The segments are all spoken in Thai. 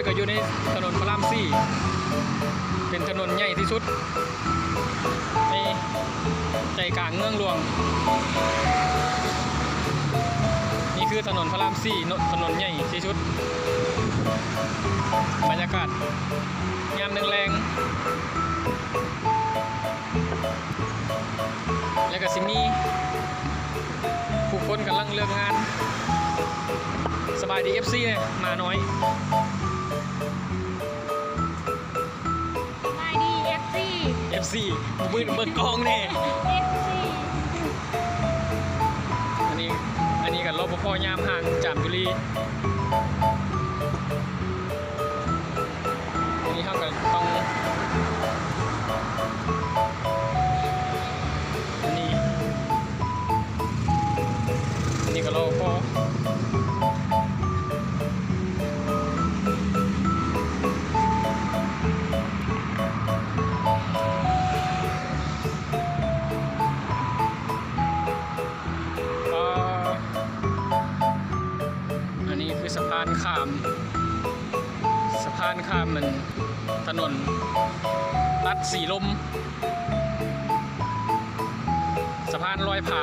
อยก็อยู่ในถนนพระรามสี่เป็นถนนใหญ่ที่สุดในใจกลางเมืองหลวงนี่คือถนนพระรามสี่ถนนใหญ่ที่สุดบรรยากาศยามแรงแล้วก็สิมีผู้คนกำลังเลิกงานสบายดี FC เนี่ยมาน้อยสบายดี FC มือเบิกกองเนี่ย FC อันนี้กับรปภยามห่างจามจุรีอันนี้เขาก็ต้องอันนี้ก็รปภสะพานข้ามมันถนนลัดสีลมสะพานลอยผา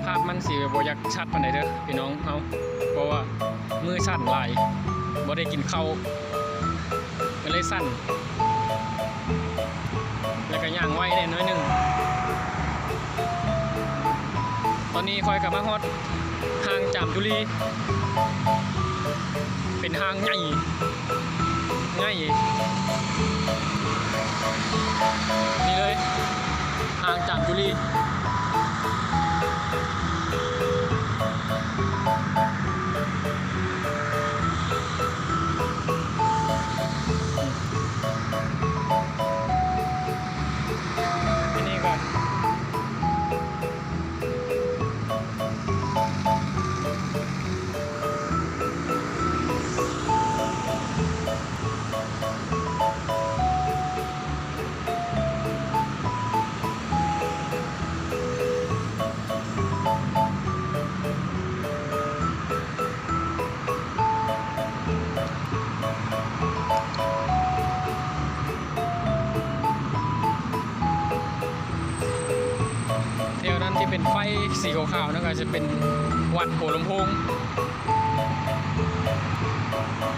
ภาพมันสีบ่อยากชัดปานใดเด้อพี่น้องเขาเพราะว่ามือสั่นหลายบ่ได้กินข้าวก็เลยสั่นแล้วก็ย่างไว้ได้น้อยหนึ่งตอนนี้คอยกลับมาฮอดห้างจามจุรีเป็นห้างใหญ่นี่เลยห้างจามจุรีที่เป็นไฟสีขาวๆนั่นก็จะเป็นวัดโพลำโพง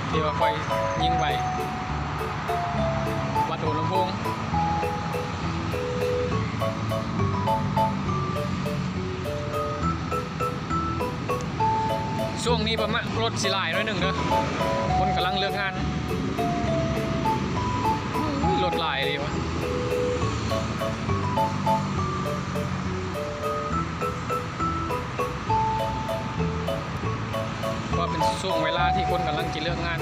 ที่ว่าไฟยิงไปวัดโพลำโพงช่วงนี้ประมาณรถสีลายน้อยหนึ่งเด้อคนกำลังเลิกงานรถลายเลยวะว่าเป็นช่วงเวลาที่คนกำลังจะเลิกงาน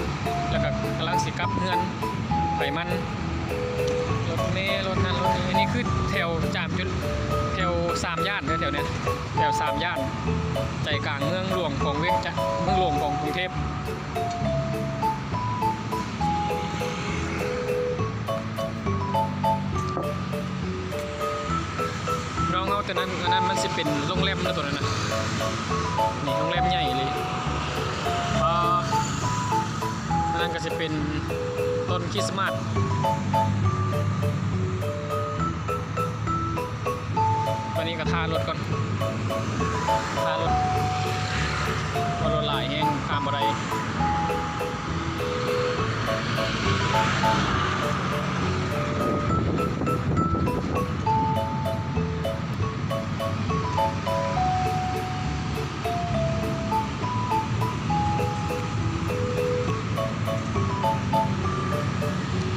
แล้วก็กำลังสิกลับเฮือนไปมันรถเมล์รถนั้นรถนี้นี่คือแถวจามจุดแถว3 ย่านแถวเนี้ยแถว3 ย่านใจกลางเมืองหลวงของเวียงจันทร์เมืองหลวงของกรุงเทพน้องเอาแต่นั้นอันนั้นมันสิเป็นโรงแรมนะตัวนั้นนะนี่โรงแรมใหญ่เลยนั่นก็จะเป็นต้นคริสต์มาสวันนี้ก็ท่ารถก่อนท่ารถรถหลายแห้งข้ามอะไร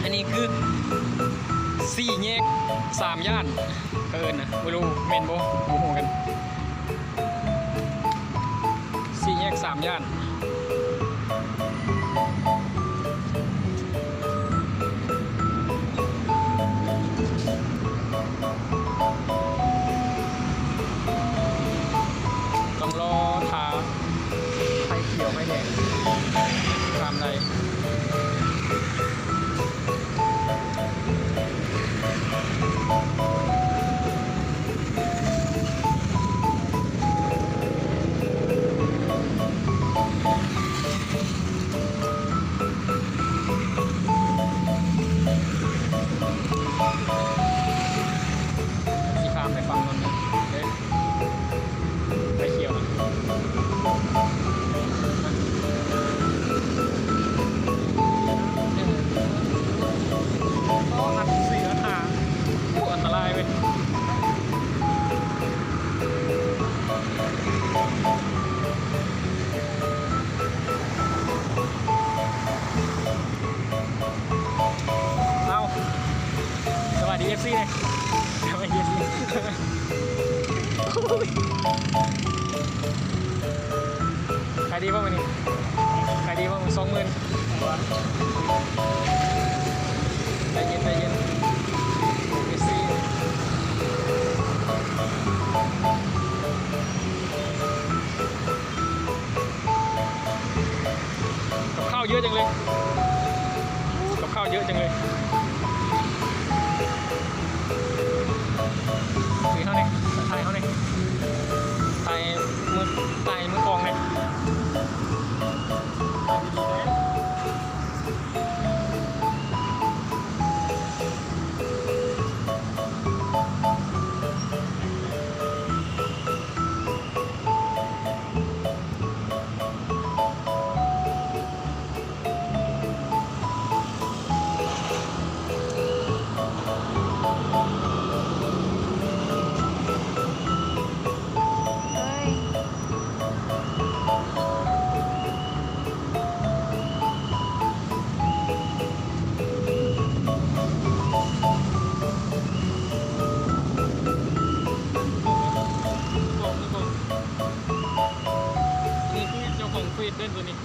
อันนี้คือ4 แยก 3 ย่านเอิญนะไม่รู้เมนโบหูหูกัน4 แยก 3 ย่านต้องรอทาไฟเขียวไฟแดงตามใด อ ดีป่ะมันนี่ขายดีป่ะมัน20,000ใจเย็นใจเย็นเมสซี่กับข้าวเยอะจังเลยกับข้าวเยอะจังเลยสีเขาเนี่ยถ่ายเขาเนี่ยถ่ายมือกองเนี่ยนี่คือเจ้าของฟีดเล่นตัวนี้